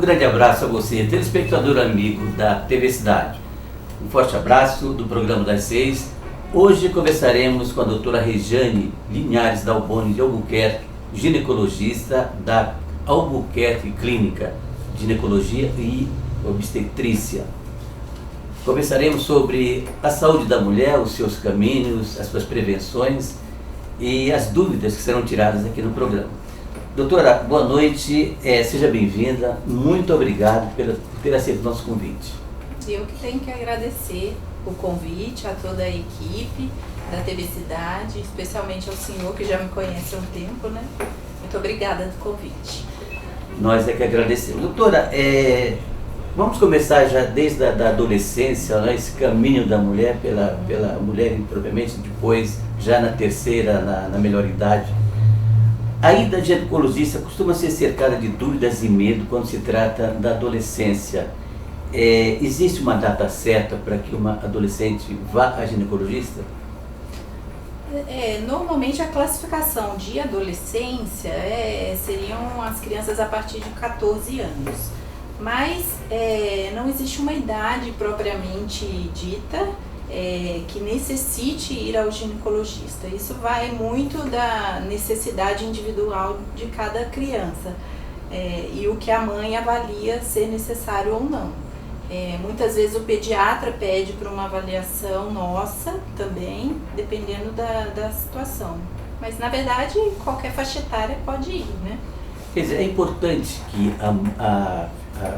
grande abraço a você, telespectador amigo da TV Cidade. Um forte abraço do programa das 6. Hoje conversaremos com a doutora Rejane Linhares Dalboni de Albuquerque, ginecologista da Albuquerque Clínica de Ginecologia e Obstetrícia. Conversaremos sobre a saúde da mulher, os seus caminhos, as suas prevenções e as dúvidas que serão tiradas aqui no programa. Doutora, boa noite, seja bem-vinda, muito obrigado por ter aceito o nosso convite. Eu que tenho que agradecer o convite a toda a equipe da TV Cidade, especialmente ao senhor que já me conhece há um tempo, né? Muito obrigada do convite. Nós é que agradecemos. Doutora, vamos começar já desde a adolescência, né, esse caminho da mulher pela mulher propriamente, depois já na terceira, na melhor idade. A ida de ginecologista costuma ser cercada de dúvidas e medo quando se trata da adolescência. Existe uma data certa para que uma adolescente vá a ginecologista? Normalmente a classificação de adolescência seriam as crianças a partir de 14 anos. Mas não existe uma idade propriamente dita que necessite ir ao ginecologista. Isso vai muito da necessidade individual de cada criança e o que a mãe avalia ser necessário ou não. Muitas vezes o pediatra pede para uma avaliação nossa também, dependendo da situação. Mas na verdade qualquer faixa etária pode ir, né? Quer dizer, é importante que a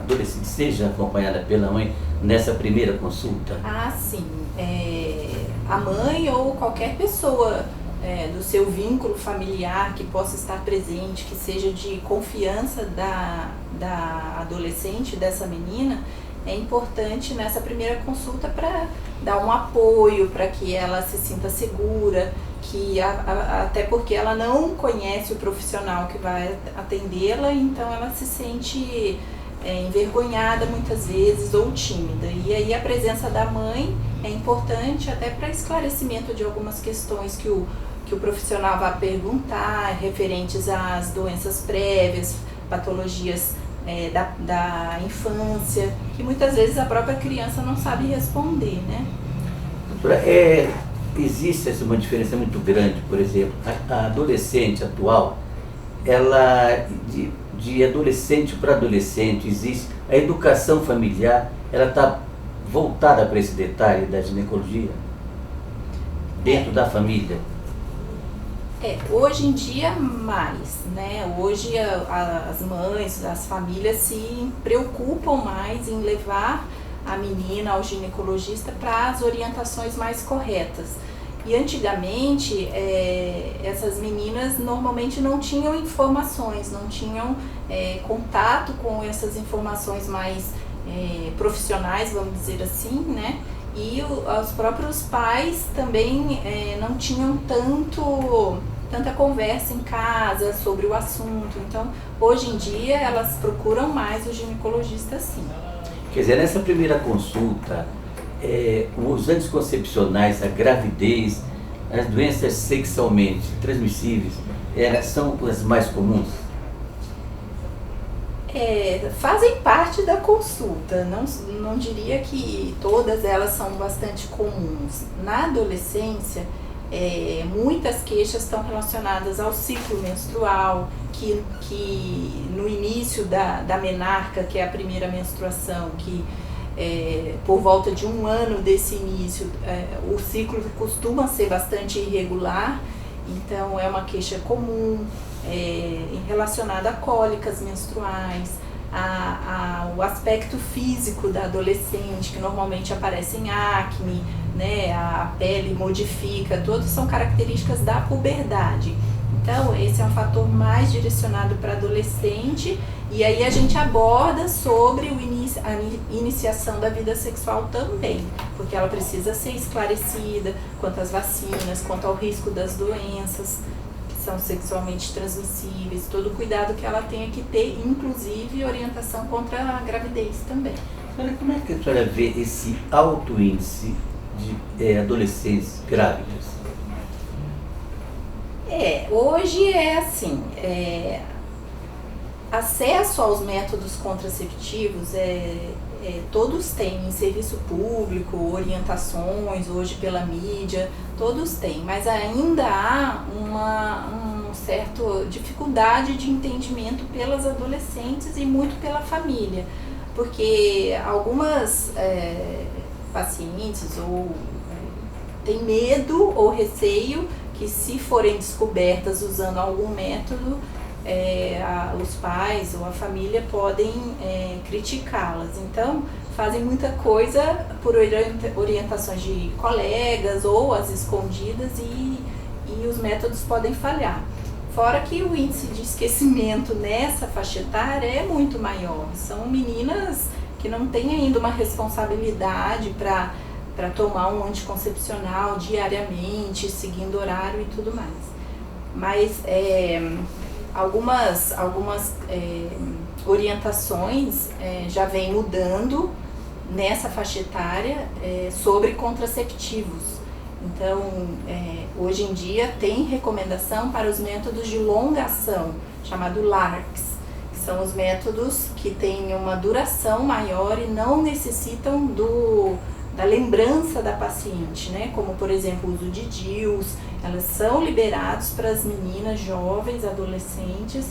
adolescente seja acompanhada pela mãe nessa primeira consulta? Ah, sim. A mãe ou qualquer pessoa do seu vínculo familiar que possa estar presente, que seja de confiança da adolescente, dessa menina, é importante nessa primeira consulta para dar um apoio, para que ela se sinta segura, até porque ela não conhece o profissional que vai atendê-la, então ela se sente envergonhada muitas vezes ou tímida. E aí a presença da mãe é importante até para esclarecimento de algumas questões que o profissional vai perguntar, referentes às doenças prévias, patologias da infância, que muitas vezes a própria criança não sabe responder, né? Doutora, existe uma diferença muito grande, por exemplo, a adolescente atual, ela de adolescente para adolescente, existe a educação familiar, ela está voltada para esse detalhe da ginecologia dentro da família? Hoje em dia mais, né? Hoje as mães, as famílias se preocupam mais em levar a menina ao ginecologista para as orientações mais corretas. E antigamente essas meninas normalmente não tinham informações, não tinham contato com essas informações mais profissionais, vamos dizer assim, né? E os próprios pais também não tinham tanta conversa em casa sobre o assunto. Então, hoje em dia, elas procuram mais o ginecologista, sim. Quer dizer, nessa primeira consulta, os anticoncepcionais, a gravidez, as doenças sexualmente transmissíveis, são as mais comuns? Fazem parte da consulta, não diria que todas elas são bastante comuns. Na adolescência, muitas queixas estão relacionadas ao ciclo menstrual, que no início da menarca, que é a primeira menstruação, que por volta de um ano desse início, o ciclo costuma ser bastante irregular, então é uma queixa comum, relacionada a cólicas menstruais, o aspecto físico da adolescente, que normalmente aparece em acne, né, a pele modifica, todas são características da puberdade. Então, esse é um fator mais direcionado para adolescente, e aí a gente aborda sobre a iniciação da vida sexual também, porque ela precisa ser esclarecida quanto às vacinas, quanto ao risco das doenças que são sexualmente transmissíveis, todo o cuidado que ela tenha que ter, inclusive orientação contra a gravidez também. Como é que a senhora vê esse alto índice de adolescentes grávidas? Hoje é assim, acesso aos métodos contraceptivos, todos têm em serviço público, orientações, hoje pela mídia, todos têm, mas ainda há uma certa dificuldade de entendimento pelas adolescentes e muito pela família, porque algumas pacientes têm medo ou receio que, se forem descobertas usando algum método, os pais ou a família podem criticá-las. Então, fazem muita coisa por orientações de colegas ou às escondidas e os métodos podem falhar. Fora que o índice de esquecimento nessa faixa etária é muito maior. São meninas que não têm ainda uma responsabilidade para tomar um anticoncepcional diariamente, seguindo horário e tudo mais. Mas algumas orientações já vêm mudando nessa faixa etária sobre contraceptivos. Então, hoje em dia tem recomendação para os métodos de longa ação, chamado LARCs, que são os métodos que têm uma duração maior e não necessitam da lembrança da paciente, né? Como, por exemplo, o uso de DIUs. Elas são liberados para as meninas jovens, adolescentes,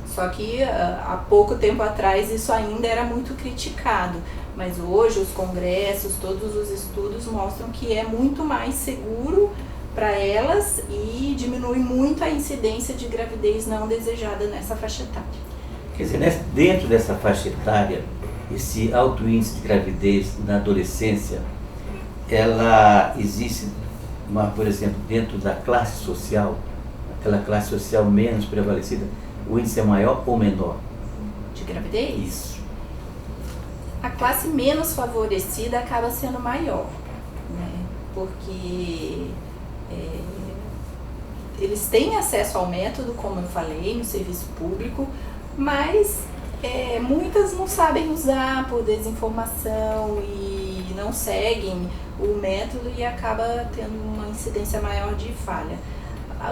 só que há pouco tempo atrás isso ainda era muito criticado, mas hoje os congressos, todos os estudos mostram que é muito mais seguro para elas e diminui muito a incidência de gravidez não desejada nessa faixa etária. Quer dizer, dentro dessa faixa etária, esse alto índice de gravidez na adolescência, ela existe, por exemplo, dentro da classe social, aquela classe social menos prevalecida, o índice é maior ou menor? De gravidez? Isso. A classe menos favorecida acaba sendo maior, né? Porque eles têm acesso ao método, como eu falei, no serviço público, mas muitas não sabem usar por desinformação e não seguem o método e acaba tendo uma incidência maior de falha.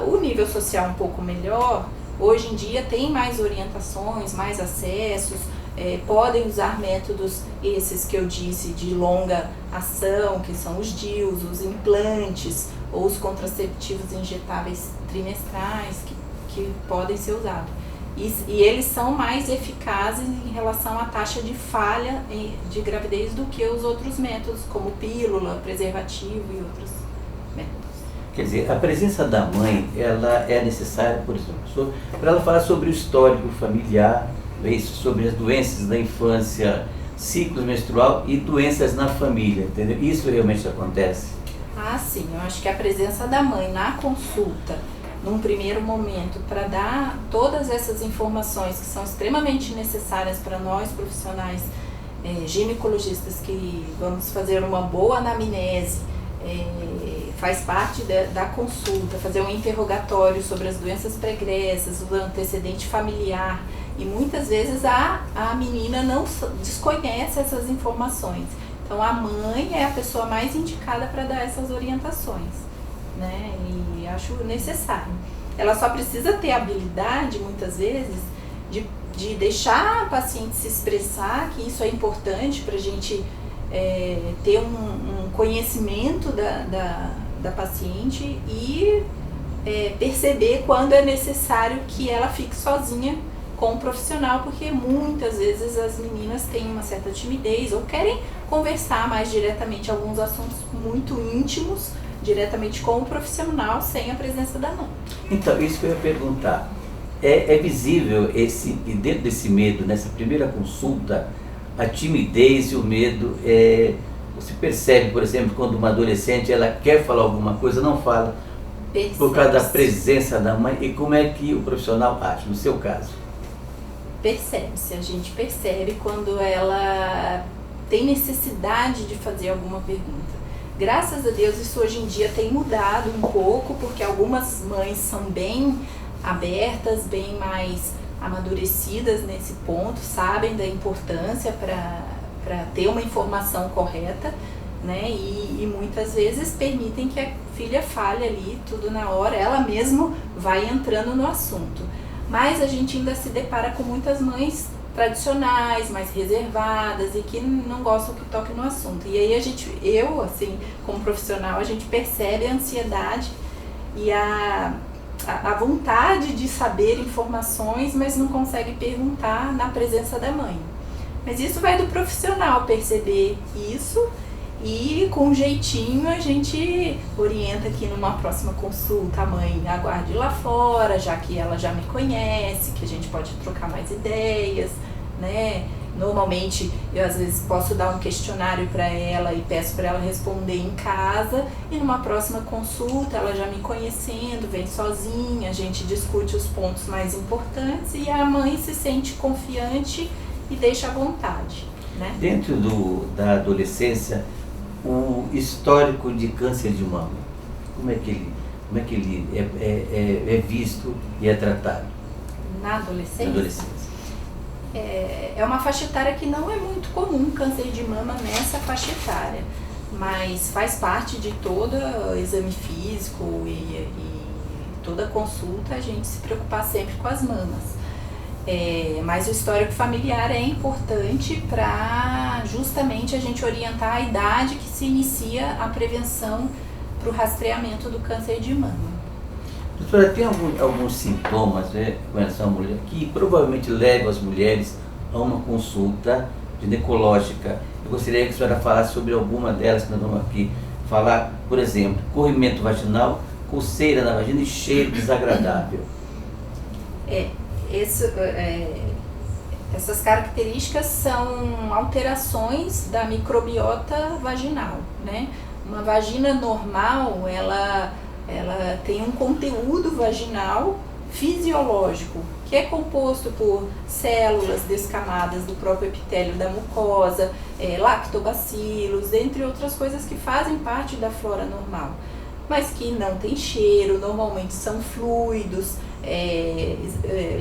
O nível social um pouco melhor, hoje em dia tem mais orientações, mais acessos, podem usar métodos esses que eu disse de longa ação, que são os DIUs, os implantes ou os contraceptivos injetáveis trimestrais que podem ser usados. E eles são mais eficazes em relação à taxa de falha de gravidez do que os outros métodos, como pílula, preservativo e outros métodos. Quer dizer, a presença da mãe, ela é necessária, por exemplo, para ela falar sobre o histórico familiar, sobre as doenças da infância, ciclo menstrual e doenças na família, entendeu? Isso realmente acontece? Ah, sim. Eu acho que a presença da mãe na consulta, num primeiro momento, para dar todas essas informações que são extremamente necessárias para nós profissionais ginecologistas que vamos fazer uma boa anamnese, faz parte da consulta, fazer um interrogatório sobre as doenças pregressas, o antecedente familiar, e muitas vezes a menina não desconhece essas informações. Então a mãe é a pessoa mais indicada para dar essas orientações, né? E acho necessário. Ela só precisa ter habilidade, muitas vezes, de deixar a paciente se expressar, que isso é importante para a gente ter um conhecimento da paciente e perceber quando é necessário que ela fique sozinha com o profissional, porque muitas vezes as meninas têm uma certa timidez ou querem conversar mais diretamente alguns assuntos muito íntimos, diretamente com o profissional, sem a presença da mãe. Então, isso que eu ia perguntar. É visível dentro desse medo, nessa primeira consulta, a timidez e o medo, você percebe, por exemplo, quando uma adolescente ela quer falar alguma coisa, não fala, por causa da presença da mãe, e como é que o profissional age, no seu caso? Percebe-se, a gente percebe quando ela tem necessidade de fazer alguma pergunta. Graças a Deus isso hoje em dia tem mudado um pouco, porque algumas mães são bem abertas, bem mais amadurecidas nesse ponto, sabem da importância para ter uma informação correta, né? E muitas vezes permitem que a filha fale ali tudo na hora, ela mesma vai entrando no assunto. Mas a gente ainda se depara com muitas mães tradicionais, mais reservadas e que não gostam que toque no assunto. E aí eu, assim, como profissional, a gente percebe a ansiedade e a vontade de saber informações, mas não consegue perguntar na presença da mãe. Mas isso vai do profissional perceber isso e com um jeitinho a gente orienta que numa próxima consulta a mãe aguarde lá fora, já que ela já me conhece, que a gente pode trocar mais ideias, né? Normalmente eu às vezes posso dar um questionário para ela e peço para ela responder em casa, e numa próxima consulta ela já me conhecendo, vem sozinha, a gente discute os pontos mais importantes e a mãe se sente confiante e deixa à vontade, né? Dentro da adolescência, o histórico de câncer de mama, como é que ele é visto e é tratado? Na adolescência? Na adolescência. É uma faixa etária que não é muito comum câncer de mama nessa faixa etária, mas faz parte de todo exame físico e toda consulta a gente se preocupar sempre com as mamas. Mas o histórico familiar é importante para justamente a gente orientar a idade que se inicia a prevenção para o rastreamento do câncer de mama. Doutora, tem alguns sintomas, né, com essa mulher que provavelmente levam as mulheres a uma consulta ginecológica? Eu gostaria que a senhora falasse sobre alguma delas que nós vamos aqui falar. Por exemplo, corrimento vaginal, coceira na vagina e cheiro desagradável. Essas características são alterações da microbiota vaginal, né? Uma vagina normal, ela tem um conteúdo vaginal fisiológico, que é composto por células descamadas do próprio epitélio da mucosa, lactobacilos, entre outras coisas que fazem parte da flora normal, mas que não tem cheiro, normalmente são fluidos,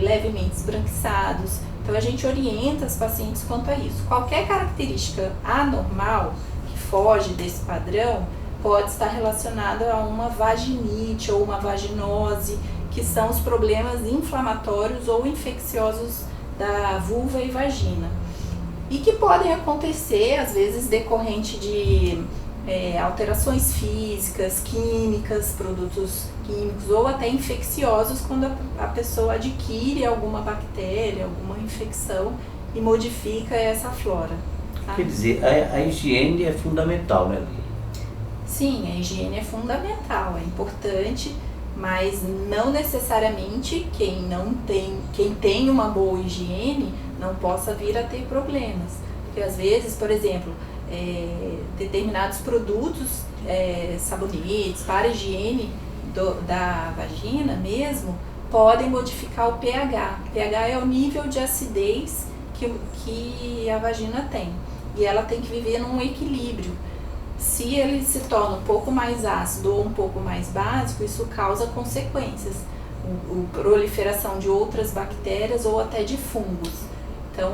levemente esbranquiçados. Então a gente orienta as pacientes quanto a isso. Qualquer característica anormal que foge desse padrão pode estar relacionada a uma vaginite ou uma vaginose, que são os problemas inflamatórios ou infecciosos da vulva e vagina. E que podem acontecer, às vezes, decorrente de alterações físicas, químicas, produtos químicos ou até infecciosos, quando a pessoa adquire alguma bactéria, alguma infecção e modifica essa flora. Tá? Quer dizer, a higiene é fundamental, né? Sim, a higiene é fundamental, é importante, mas não necessariamente quem tem uma boa higiene não possa vir a ter problemas. Porque às vezes, por exemplo, determinados produtos, sabonetes para higiene da vagina mesmo, podem modificar o pH. O pH é o nível de acidez que a vagina tem, e ela tem que viver num equilíbrio. Se ele se torna um pouco mais ácido ou um pouco mais básico, isso causa consequências, proliferação de outras bactérias ou até de fungos. Então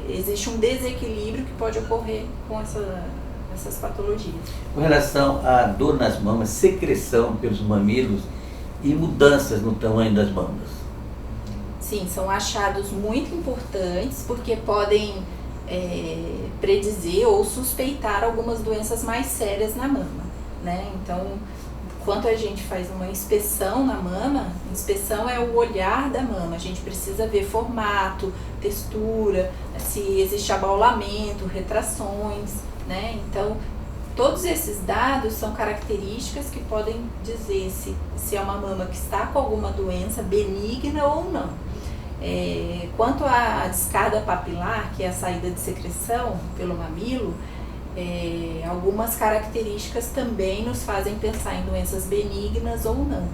existe um desequilíbrio que pode ocorrer com essas patologias. Com relação à dor nas mamas, secreção pelos mamilos e mudanças no tamanho das mamas. Sim, são achados muito importantes porque podem predizer ou suspeitar algumas doenças mais sérias na mama, né? Então, quando a gente faz uma inspeção na mama, inspeção é o olhar da mama, a gente precisa ver formato, textura, se existe abaulamento, retrações, né? Então, todos esses dados são características que podem dizer se é uma mama que está com alguma doença benigna ou não. Quanto à descarga papilar, que é a saída de secreção pelo mamilo, algumas características também nos fazem pensar em doenças benignas ou não.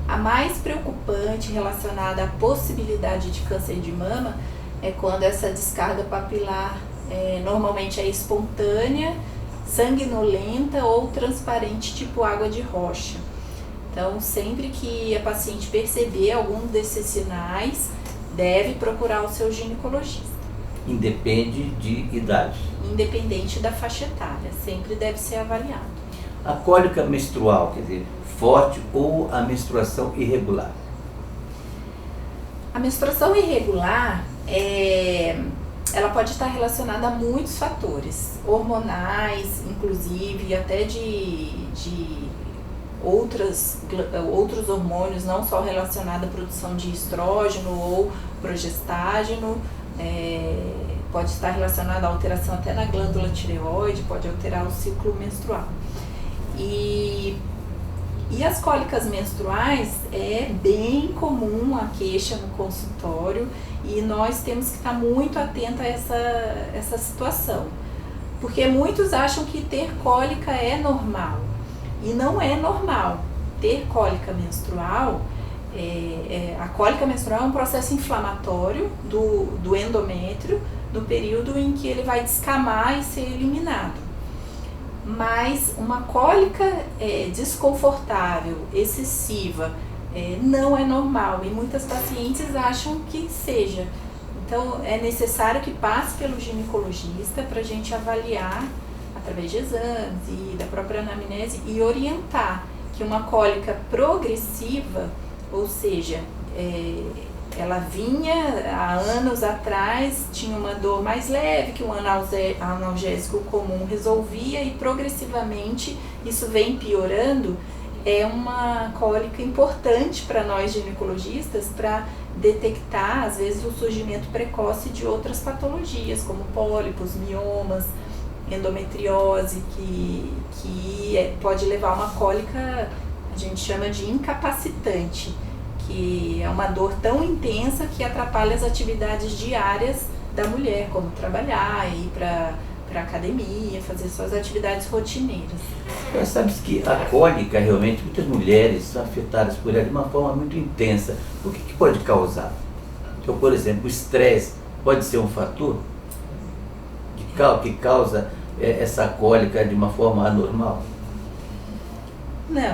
A mais preocupante relacionada à possibilidade de câncer de mama é quando essa descarga papilar normalmente é espontânea, sanguinolenta ou transparente, tipo água de rocha. Então, sempre que a paciente perceber algum desses sinais, deve procurar o seu ginecologista. Independe de idade. independente da faixa etária, sempre deve ser avaliado. A cólica menstrual, quer dizer, forte ou a menstruação irregular? A menstruação irregular, ela pode estar relacionada a muitos fatores, hormonais, inclusive, até de outros hormônios, não só relacionados à produção de estrógeno ou progestágeno, pode estar relacionado à alteração até na glândula tireoide, pode alterar o ciclo menstrual. E as cólicas menstruais é bem comum a queixa no consultório e nós temos que estar muito atentos a essa situação. Porque muitos acham que ter cólica é normal e não é normal. Ter cólica menstrual, a cólica menstrual é um processo inflamatório do endométrio no período em que ele vai descamar e ser eliminado. Mas uma cólica desconfortável, excessiva, não é normal e muitas pacientes acham que seja. Então é necessário que passe pelo ginecologista para a gente avaliar através de exames e da própria anamnese e orientar que uma cólica progressiva, ou seja, ela vinha há anos atrás, tinha uma dor mais leve que um analgésico comum resolvia e progressivamente isso vem piorando, é uma cólica importante para nós ginecologistas para detectar, às vezes, o surgimento precoce de outras patologias, como pólipos, miomas, endometriose, que pode levar a uma cólica, a gente chama de incapacitante, que é uma dor tão intensa que atrapalha as atividades diárias da mulher, como trabalhar, ir para academia, fazer suas atividades rotineiras. Mas sabe que a cólica, realmente, muitas mulheres são afetadas por ela de uma forma muito intensa. O que pode causar? Então, por exemplo, o estresse pode ser um fator que causa essa cólica de uma forma anormal? Não,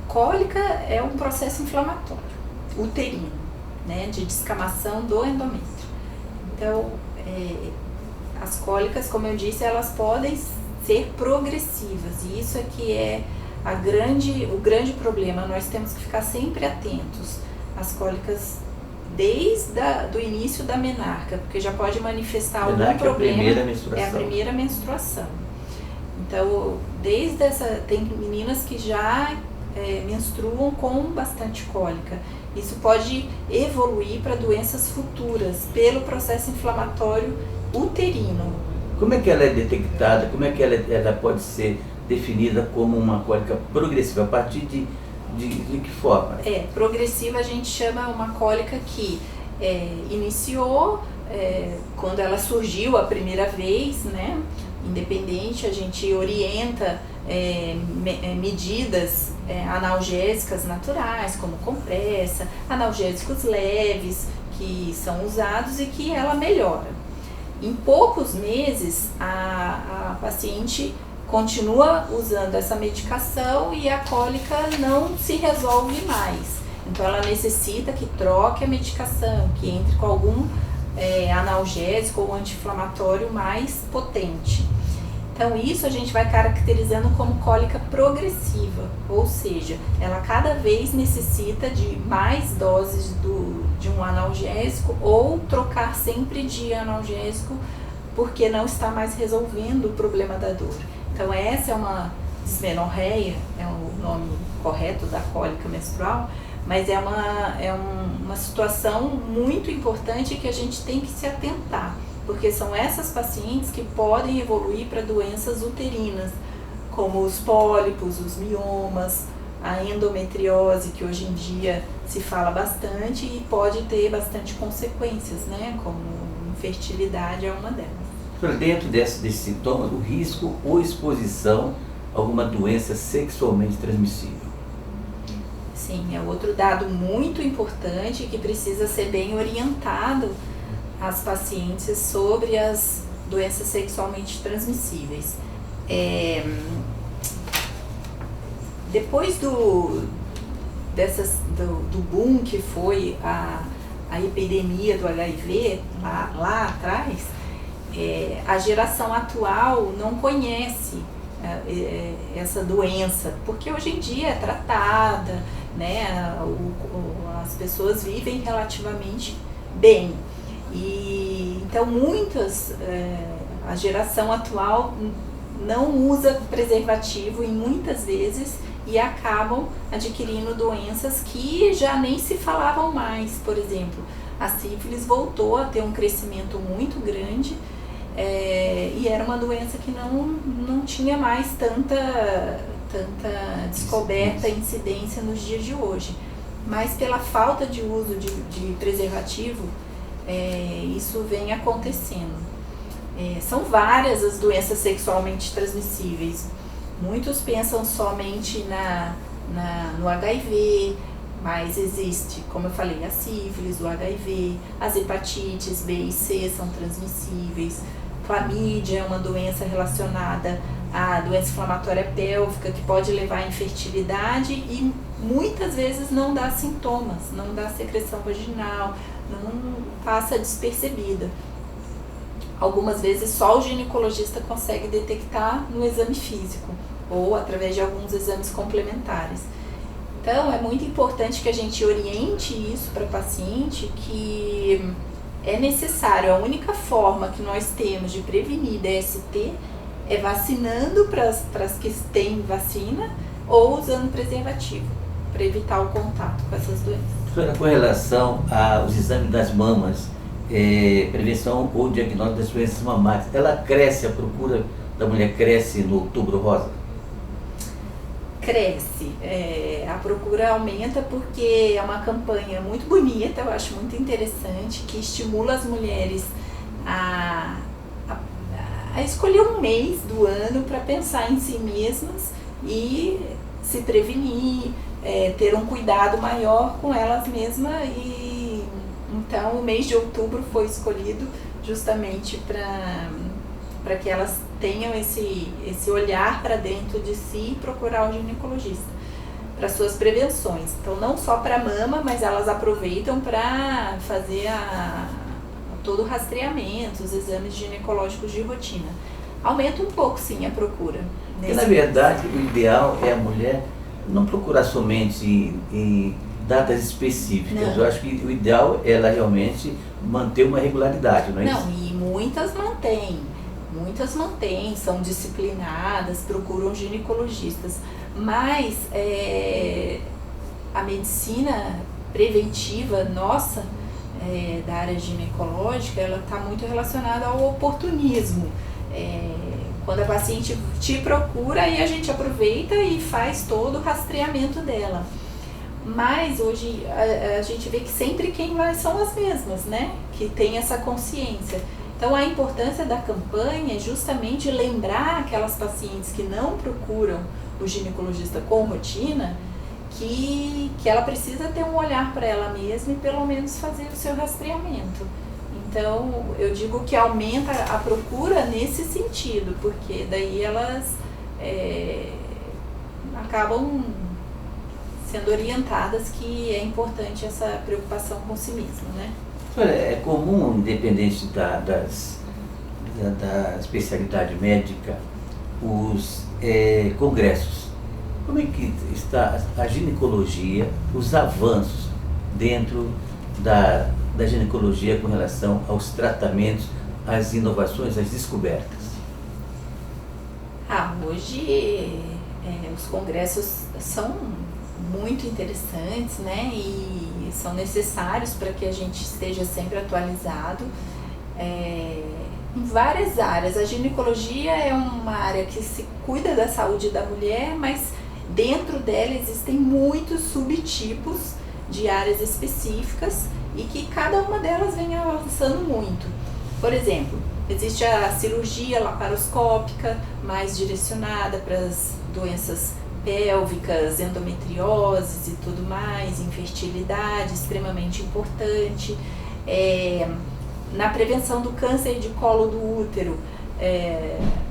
cólica é um processo inflamatório, uterino, né, de descamação do endométrio. Então, as cólicas, como eu disse, elas podem ser progressivas e isso aqui é o grande problema. Nós temos que ficar sempre atentos às cólicas desde o início da menarca, porque já pode manifestar algum problema. É a primeira menstruação. Então, tem meninas que já menstruam com bastante cólica. Isso pode evoluir para doenças futuras pelo processo inflamatório uterino. Como é que ela é detectada? Como é que ela pode ser definida como uma cólica progressiva? A partir de que forma? Progressiva a gente chama uma cólica que iniciou quando ela surgiu a primeira vez, né? Independente, a gente orienta medidas analgésicas naturais, como compressa, analgésicos leves que são usados e que ela melhora. Em poucos meses, a paciente continua usando essa medicação e a cólica não se resolve mais. Então, ela necessita que troque a medicação, que entre com algum analgésico ou anti-inflamatório mais potente. Então, isso a gente vai caracterizando como cólica progressiva, ou seja, ela cada vez necessita de mais doses de um analgésico ou trocar sempre de analgésico porque não está mais resolvendo o problema da dor. Então, essa é uma dismenorreia, é o nome correto da cólica menstrual, mas é uma situação muito importante que a gente tem que se atentar, porque são essas pacientes que podem evoluir para doenças uterinas, como os pólipos, os miomas, a endometriose, que hoje em dia se fala bastante e pode ter bastante consequências, né? Como infertilidade é uma delas. Dentro desse sintoma, o risco ou exposição a alguma doença sexualmente transmissível? Sim, é outro dado muito importante que precisa ser bem orientado às pacientes sobre as doenças sexualmente transmissíveis. Depois do boom que foi a epidemia do HIV lá atrás, a geração atual não conhece essa doença, porque hoje em dia é tratada, né? As pessoas vivem relativamente bem. E então a geração atual não usa preservativo e muitas vezes e acabam adquirindo doenças que já nem se falavam mais. Por exemplo, a sífilis voltou a ter um crescimento muito grande e era uma doença que não tinha mais tanta descoberta e incidência nos dias de hoje. Mas pela falta de uso de preservativo, isso vem acontecendo. São várias as doenças sexualmente transmissíveis. Muitos pensam somente no HIV, mas existe, como eu falei, a sífilis, o HIV, as hepatites B e C são transmissíveis. Clamídia é uma doença relacionada à doença inflamatória pélvica que pode levar à infertilidade e muitas vezes não dá sintomas, não dá secreção vaginal, não passa despercebida. Algumas vezes só o ginecologista consegue detectar no exame físico ou através de alguns exames complementares. Então é muito importante que a gente oriente isso para o paciente, que é necessário, a única forma que nós temos de prevenir DST é vacinando para as que têm vacina ou usando preservativo para evitar o contato com essas doenças. Com relação aos exames das mamas, prevenção ou diagnóstico das doenças mamárias, ela cresce, a procura da mulher cresce no Outubro Rosa? Cresce, a procura aumenta porque é uma campanha muito bonita, eu acho muito interessante, que estimula as mulheres a escolher um mês do ano para pensar em si mesmas e se prevenir, ter um cuidado maior com elas mesmas. E então o mês de outubro foi escolhido justamente para que elas tenham esse olhar para dentro de si e procurar o ginecologista para suas prevenções. Então não só para mama, mas elas aproveitam para fazer todo o rastreamento, os exames ginecológicos de rotina. Aumenta um pouco sim a procura. Porque na verdade o ideal é a mulher não procurar somente em datas específicas. Não. Eu acho que o ideal é ela realmente manter uma regularidade, não é isso? Não, e muitas mantêm, são disciplinadas, procuram ginecologistas, mas a medicina preventiva nossa, da área ginecológica, ela está muito relacionada ao oportunismo. Quando a paciente te procura, aí a gente aproveita e faz todo o rastreamento dela. Mas hoje a gente vê que sempre quem vai são as mesmas, né? Que tem essa consciência. Então a importância da campanha é justamente lembrar aquelas pacientes que não procuram o ginecologista com rotina que ela precisa ter um olhar para ela mesma e pelo menos fazer o seu rastreamento. Então eu digo que aumenta a procura nesse sentido, porque daí elas acabam sendo orientadas que é importante essa preocupação com si mesma, né? É comum, independente da especialidade médica, os congressos. Como é que está a ginecologia, os avanços dentro da ginecologia com relação aos tratamentos, às inovações, às descobertas? Hoje os congressos são muito interessantes, né? E são necessários para que a gente esteja sempre atualizado em várias áreas. A ginecologia é uma área que se cuida da saúde da mulher, mas dentro dela existem muitos subtipos de áreas específicas e que cada uma delas vem avançando muito. Por exemplo, existe a cirurgia laparoscópica, mais direcionada para as doenças pélvicas, endometrioses e tudo mais, infertilidade, extremamente importante. Na prevenção do câncer de colo do útero,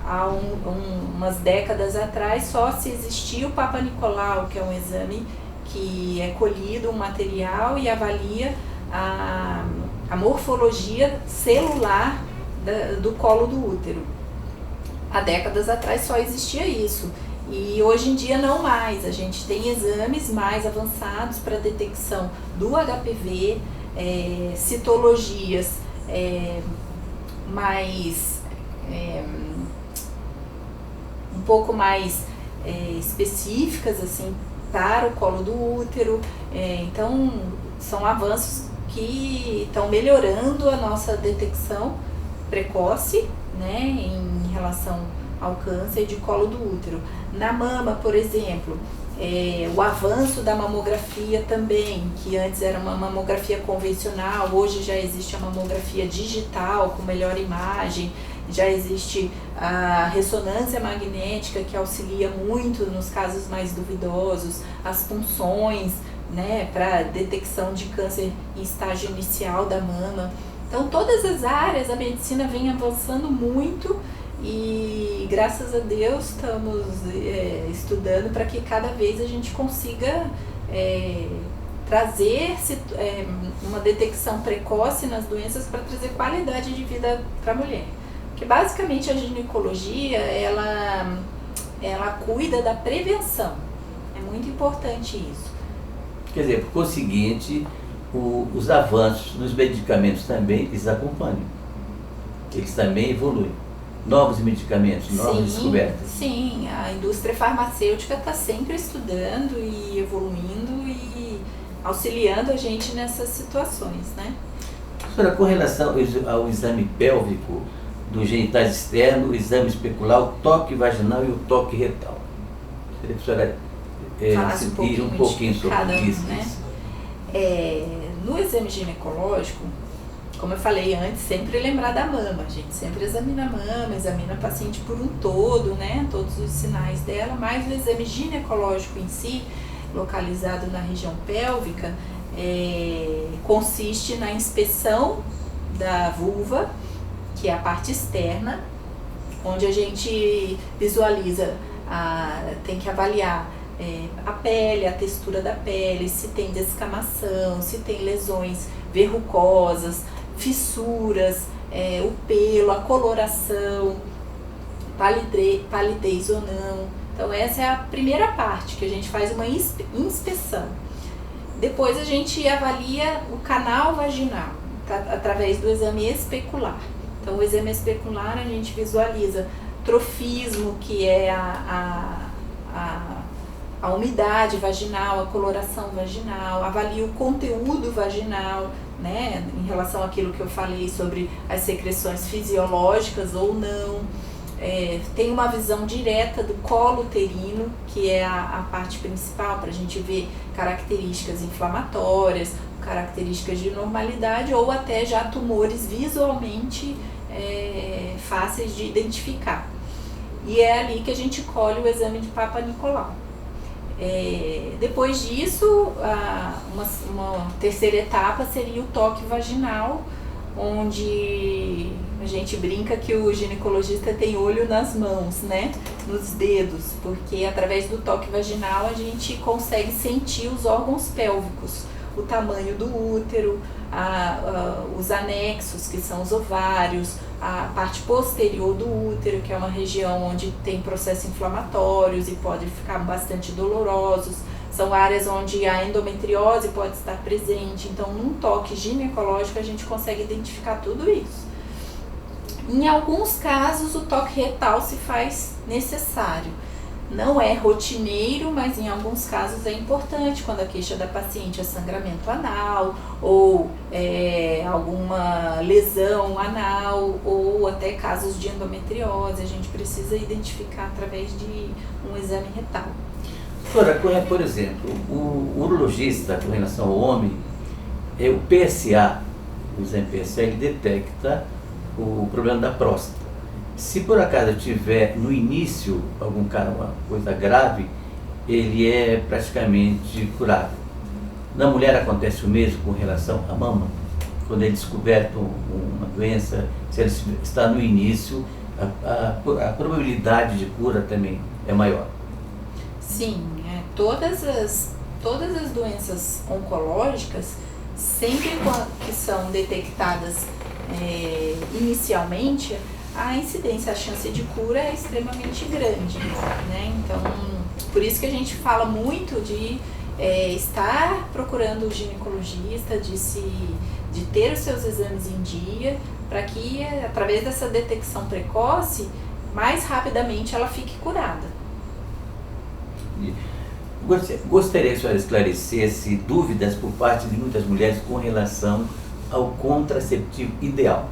há umas décadas atrás só se existia o Papa Nicolau, que é um exame que é colhido um material e avalia a morfologia celular do colo do útero. Há décadas atrás só existia isso. E hoje em dia não mais. A gente tem exames mais avançados para detecção do HPV, citologias mais um pouco mais específicas assim para o colo do útero. Então são avanços que estão melhorando a nossa detecção precoce, né, em relação ao câncer de colo do útero. Na mama, por exemplo, o avanço da mamografia também, que antes era uma mamografia convencional, hoje já existe a mamografia digital com melhor imagem, já existe a ressonância magnética que auxilia muito nos casos mais duvidosos, as punções, né, para detecção de câncer em estágio inicial da mama. Então todas as áreas a medicina vem avançando muito e graças a Deus estamos estudando para que cada vez a gente consiga trazer uma detecção precoce nas doenças para trazer qualidade de vida para a mulher. Porque basicamente a ginecologia ela cuida da prevenção, é muito importante isso. Quer dizer, por conseguinte, os avanços nos medicamentos também, eles acompanham. Eles também evoluem. Novos medicamentos, novas descobertas. Sim, a indústria farmacêutica está sempre estudando e evoluindo e auxiliando a gente nessas situações, né? Professora, com relação ao exame pélvico, dos genitais externos, o exame especular, o toque vaginal e o toque retal. Seria, professora, falasse um pouquinho sobre cada um, isso, né? No exame ginecológico, como eu falei antes, sempre lembrar da mama. A gente sempre examina a mama, examina a paciente por um todo, né? Todos os sinais dela, mas o exame ginecológico em si, localizado na região pélvica, consiste na inspeção da vulva, que é a parte externa, onde a gente visualiza, tem que avaliar a pele, a textura da pele, se tem descamação, se tem lesões verrucosas, fissuras, o pelo, a coloração, palidez ou não. Então essa é a primeira parte, que a gente faz uma inspeção. Depois a gente avalia o canal vaginal, através do exame especular. Então o exame especular a gente visualiza trofismo, que é a umidade vaginal, a coloração vaginal, avalia o conteúdo vaginal, né, em relação àquilo que eu falei sobre as secreções fisiológicas ou não. Tem uma visão direta do colo uterino, que é a parte principal, para a gente ver características inflamatórias, características de normalidade ou até já tumores visualmente fáceis de identificar. E é ali que a gente colhe o exame de Papa Nicolau. Depois disso, uma terceira etapa seria o toque vaginal, onde a gente brinca que o ginecologista tem olho nas mãos, né? Nos dedos, porque através do toque vaginal a gente consegue sentir os órgãos pélvicos, o tamanho do útero, os anexos, que são os ovários, a parte posterior do útero, que é uma região onde tem processos inflamatórios e pode ficar bastante dolorosos. São áreas onde a endometriose pode estar presente. Então, num toque ginecológico, a gente consegue identificar tudo isso. Em alguns casos, o toque retal se faz necessário. Não é rotineiro, mas em alguns casos é importante, quando a queixa da paciente é sangramento anal, ou alguma lesão anal, ou até casos de endometriose. A gente precisa identificar através de um exame retal. Doutora, por exemplo, o urologista, com relação ao homem, o PSA, o exame PSA, ele detecta o problema da próstata. Se por acaso tiver no início alguma coisa grave, ele é praticamente curável. Na mulher acontece o mesmo com relação à mama. Quando é descoberto uma doença, se ela está no início, a probabilidade de cura também é maior. Sim, todas as doenças oncológicas, sempre que são detectadas inicialmente, a incidência, a chance de cura é extremamente grande, né? Então, por isso que a gente fala muito de estar procurando o ginecologista, de ter os seus exames em dia, para que, através dessa detecção precoce, mais rapidamente ela fique curada. Gostaria que a senhora esclarecesse dúvidas por parte de muitas mulheres com relação ao contraceptivo ideal.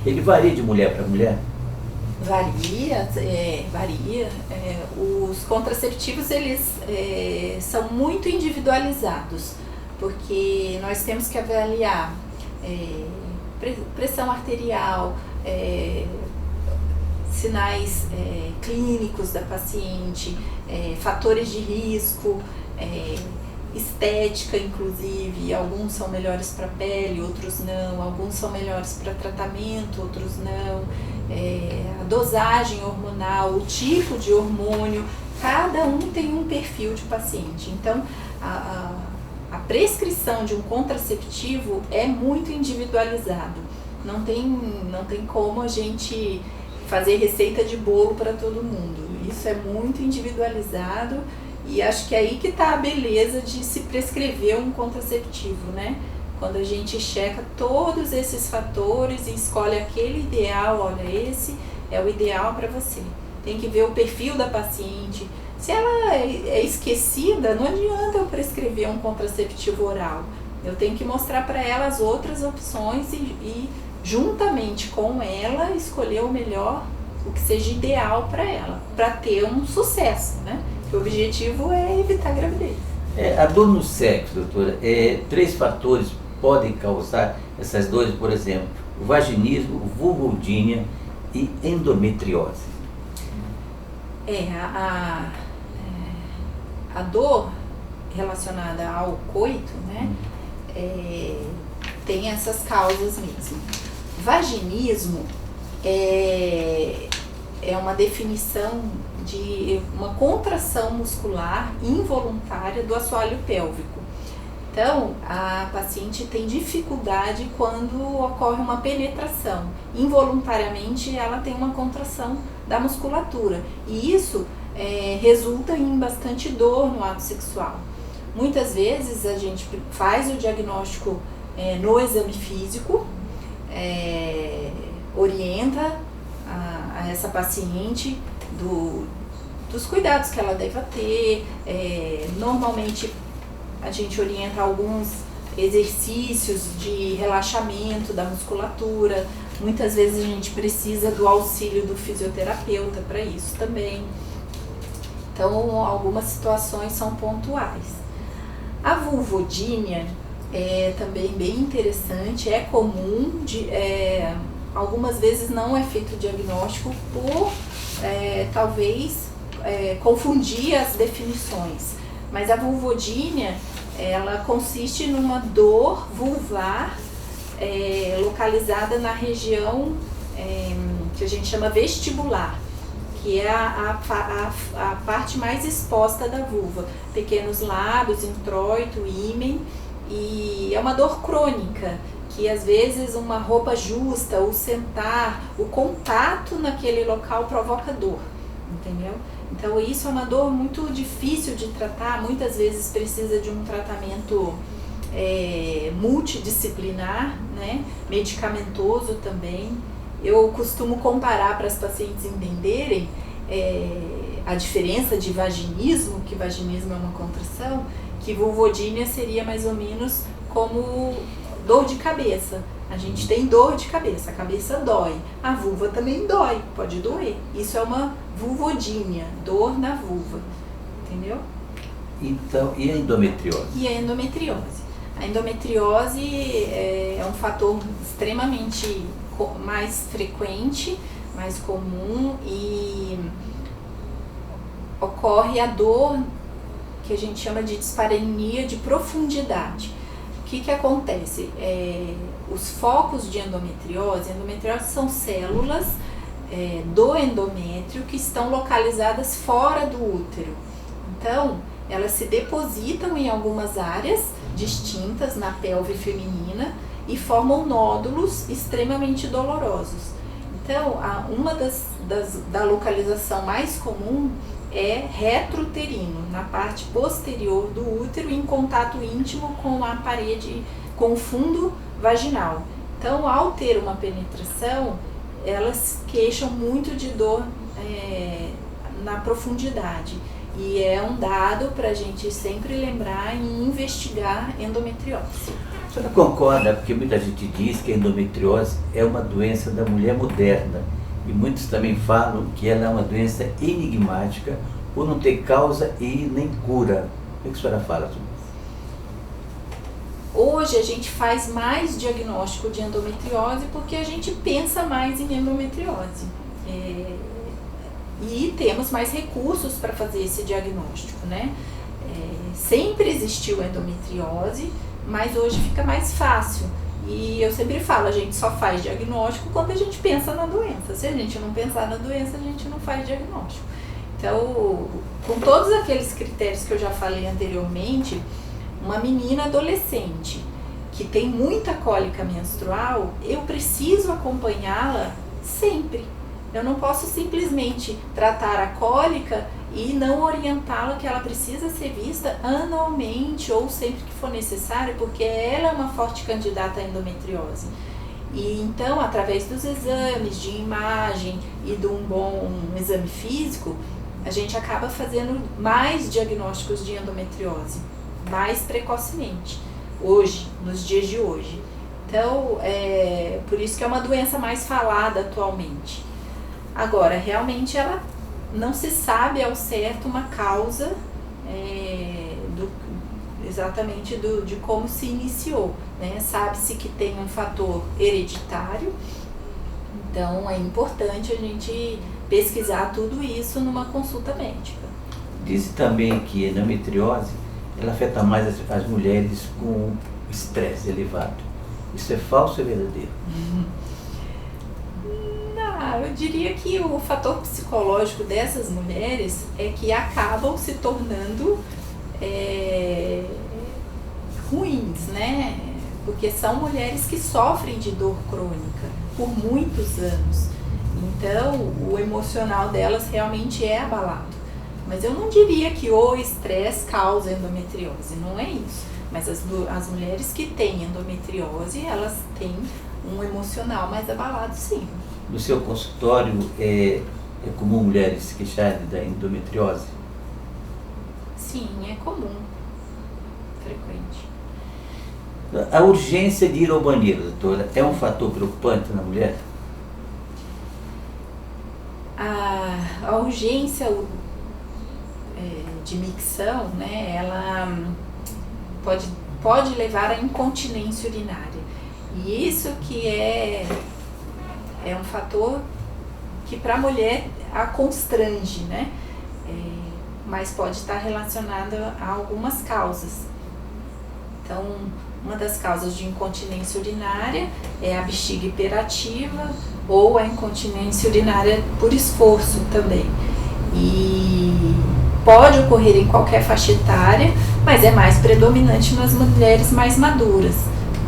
Ele varia de mulher para mulher? Varia. Os contraceptivos, eles são muito individualizados, porque nós temos que avaliar pressão arterial, sinais clínicos da paciente, fatores de risco, estética, inclusive. Alguns são melhores para a pele, outros não. Alguns são melhores para tratamento, outros não. A dosagem hormonal, o tipo de hormônio, cada um tem um perfil de paciente. Então, a prescrição de um contraceptivo é muito individualizado. Não tem como a gente fazer receita de bolo para todo mundo. Isso é muito individualizado e acho que é aí que está a beleza de se prescrever um contraceptivo, né? Quando a gente checa todos esses fatores e escolhe aquele ideal, olha, esse é o ideal para você. Tem que ver o perfil da paciente. Se ela é esquecida, não adianta eu prescrever um contraceptivo oral. Eu tenho que mostrar para ela as outras opções e juntamente com ela, escolher o melhor, o que seja ideal para ela, para ter um sucesso, né? O objetivo é evitar a gravidez. A dor no sexo, doutora, 3 fatores podem causar essas dores, por exemplo, o vaginismo, vulvodínia e endometriose. A dor relacionada ao coito, né, tem essas causas mesmo. Vaginismo é uma definição de uma contração muscular involuntária do assoalho pélvico. Então, a paciente tem dificuldade quando ocorre uma penetração. Involuntariamente, ela tem uma contração da musculatura. E isso resulta em bastante dor no ato sexual. Muitas vezes, a gente faz o diagnóstico no exame físico, orienta a essa paciente dos cuidados que ela deva ter. Normalmente a gente orienta alguns exercícios de relaxamento da musculatura. Muitas vezes a gente precisa do auxílio do fisioterapeuta para isso também. Então, algumas situações são pontuais. A vulvodínia é também bem interessante, é comum, algumas vezes não é feito o diagnóstico por talvez confundir as definições. Mas a vulvodínia, ela consiste numa dor vulvar localizada na região que a gente chama vestibular, que é a parte mais exposta da vulva. Pequenos lábios, introito, ímen, e é uma dor crônica, que às vezes uma roupa justa, o sentar, o contato naquele local provoca dor, entendeu? Então isso é uma dor muito difícil de tratar, muitas vezes precisa de um tratamento multidisciplinar, né? Medicamentoso também. Eu costumo comparar para as pacientes entenderem a diferença de vaginismo, que vaginismo é uma contração, que vulvodínia seria mais ou menos como dor de cabeça. A gente tem dor de cabeça, a cabeça dói, a vulva também dói, pode doer. Isso é uma vulvodínia, dor na vulva, entendeu? Então, e a endometriose? E a endometriose? A endometriose é um fator extremamente mais frequente, mais comum, e ocorre a dor que a gente chama de dispareunia de profundidade. O que acontece? Os focos de endometriose são células do endométrio que estão localizadas fora do útero. Então, elas se depositam em algumas áreas distintas na pelve feminina e formam nódulos extremamente dolorosos. Então, uma da localização mais comum é retrouterino, na parte posterior do útero, em contato íntimo com a parede, com o fundo vaginal. Então, ao ter uma penetração, elas queixam muito de dor na profundidade. E é um dado para a gente sempre lembrar e investigar endometriose. A senhora concorda? Porque muita gente diz que a endometriose é uma doença da mulher moderna. E muitos também falam que ela é uma doença enigmática, por não ter causa e nem cura. O que a senhora fala sobre isso? Hoje a gente faz mais diagnóstico de endometriose porque a gente pensa mais em endometriose. E temos mais recursos para fazer esse diagnóstico, né? Sempre existiu endometriose, mas hoje fica mais fácil. E eu sempre falo, a gente só faz diagnóstico quando a gente pensa na doença. Se a gente não pensar na doença, a gente não faz diagnóstico. Então, com todos aqueles critérios que eu já falei anteriormente, uma menina adolescente que tem muita cólica menstrual, eu preciso acompanhá-la sempre. Eu não posso simplesmente tratar a cólica e não orientá-la que ela precisa ser vista anualmente ou sempre que for necessário, porque ela é uma forte candidata à endometriose. E então, através dos exames de imagem e de um bom exame físico, a gente acaba fazendo mais diagnósticos de endometriose, mais precocemente, hoje, nos dias de hoje. Então, por isso que é uma doença mais falada atualmente. Agora, realmente ela não se sabe ao certo uma causa exatamente de como se iniciou, né? Sabe-se que tem um fator hereditário, então é importante a gente pesquisar tudo isso numa consulta médica. Diz também que a endometriose ela afeta mais as mulheres com estresse elevado. Isso é falso ou é verdadeiro? Eu diria que o fator psicológico dessas mulheres é que acabam se tornando ruins, né? Porque são mulheres que sofrem de dor crônica por muitos anos. Então, o emocional delas realmente é abalado. Mas eu não diria que o estresse causa endometriose, não é isso. Mas as mulheres que têm endometriose, elas têm um emocional mais abalado, sim. No seu consultório é comum mulheres se queixarem da endometriose? Sim, é comum. Frequente. A urgência de ir ao banheiro, doutora, é um fator preocupante na mulher? A urgência de micção, né, ela pode levar à incontinência urinária. E isso que é um fator que para a mulher a constrange, né? Mas pode estar relacionado a algumas causas. Então, uma das causas de incontinência urinária é a bexiga hiperativa ou a incontinência urinária por esforço também. E pode ocorrer em qualquer faixa etária, mas é mais predominante nas mulheres mais maduras.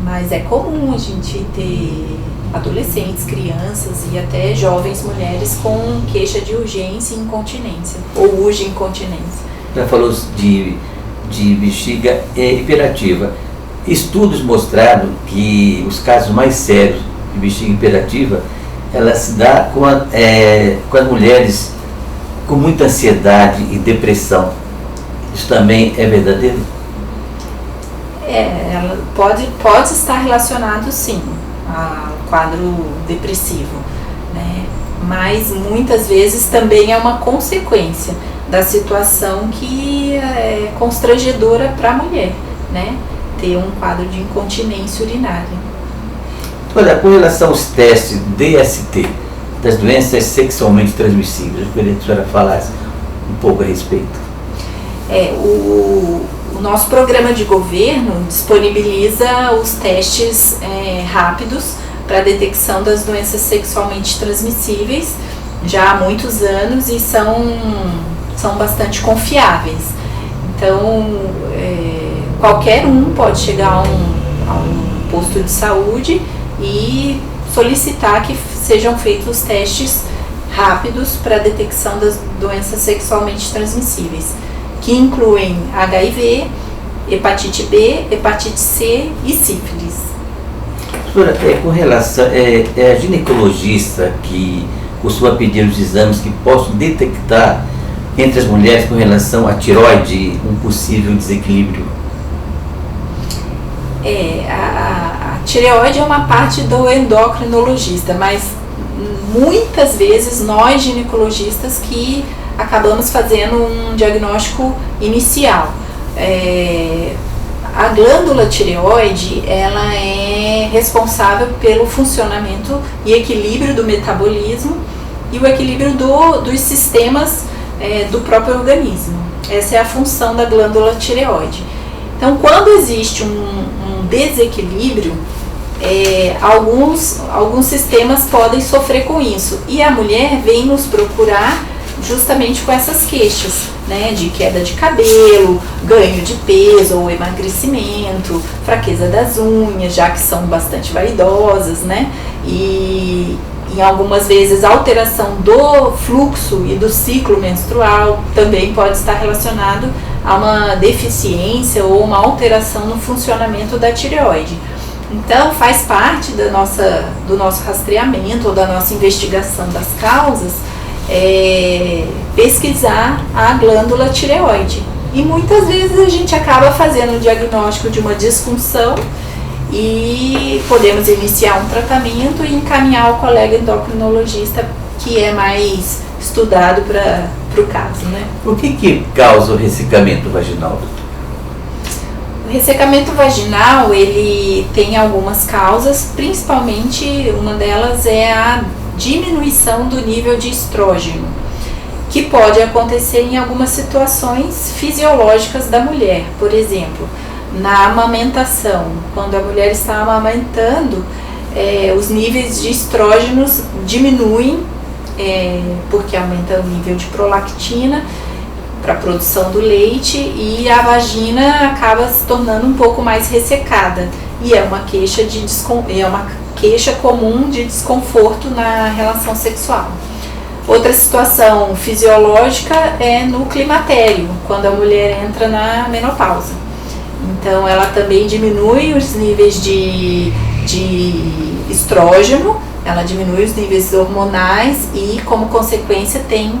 Mas é comum a gente ter adolescentes, crianças e até jovens mulheres com queixa de urgência e incontinência, ou urge incontinência. Já falou de bexiga hiperativa. Estudos mostraram que os casos mais sérios de bexiga hiperativa, ela se dá com as mulheres com muita ansiedade e depressão. Isso também é verdadeiro? Ela pode estar relacionado sim ao quadro depressivo, né? Mas muitas vezes também é uma consequência da situação que é constrangedora para a mulher, né? Ter um quadro de incontinência urinária. Olha, com relação aos testes DST, das doenças sexualmente transmissíveis, eu queria que a senhora falasse um pouco a respeito. O nosso programa de governo disponibiliza os testes rápidos para a detecção das doenças sexualmente transmissíveis já há muitos anos e são bastante confiáveis. Então, qualquer um pode chegar a um posto de saúde e solicitar que sejam feitos testes rápidos para a detecção das doenças sexualmente transmissíveis, que incluem HIV, hepatite B, hepatite C e sífilis. Doutora, com relação, é a ginecologista que costuma pedir os exames que possam detectar entre as mulheres com relação à tireoide um possível desequilíbrio? A tireoide é uma parte do endocrinologista, mas muitas vezes nós ginecologistas que acabamos fazendo um diagnóstico inicial. A glândula tireoide, ela é responsável pelo funcionamento e equilíbrio do metabolismo e o equilíbrio dos sistemas do próprio organismo. Essa é a função da glândula tireoide. Então, quando existe um desequilíbrio, alguns sistemas podem sofrer com isso. E a mulher vem nos procurar justamente com essas queixas, né, de queda de cabelo, ganho de peso ou emagrecimento, fraqueza das unhas, já que são bastante vaidosas, né, e em algumas vezes a alteração do fluxo e do ciclo menstrual também pode estar relacionado a uma deficiência ou uma alteração no funcionamento da tireoide. Então faz parte do nosso rastreamento ou da nossa investigação das causas pesquisar a glândula tireoide. E muitas vezes a gente acaba fazendo o diagnóstico de uma disfunção e podemos iniciar um tratamento e encaminhar o colega endocrinologista que é mais estudado para o caso, né? O que causa o ressecamento vaginal, doutor? O ressecamento vaginal, ele tem algumas causas, principalmente uma delas é a diminuição do nível de estrógeno, que pode acontecer em algumas situações fisiológicas da mulher. Por exemplo, na amamentação, quando a mulher está amamentando, os níveis de estrógenos diminuem, porque aumenta o nível de prolactina para a produção do leite e a vagina acaba se tornando um pouco mais ressecada e é uma queixa comum de desconforto na relação sexual. Outra situação fisiológica é no climatério, quando a mulher entra na menopausa. Então ela também diminui os níveis de estrógeno, ela diminui os níveis hormonais e, como consequência, tem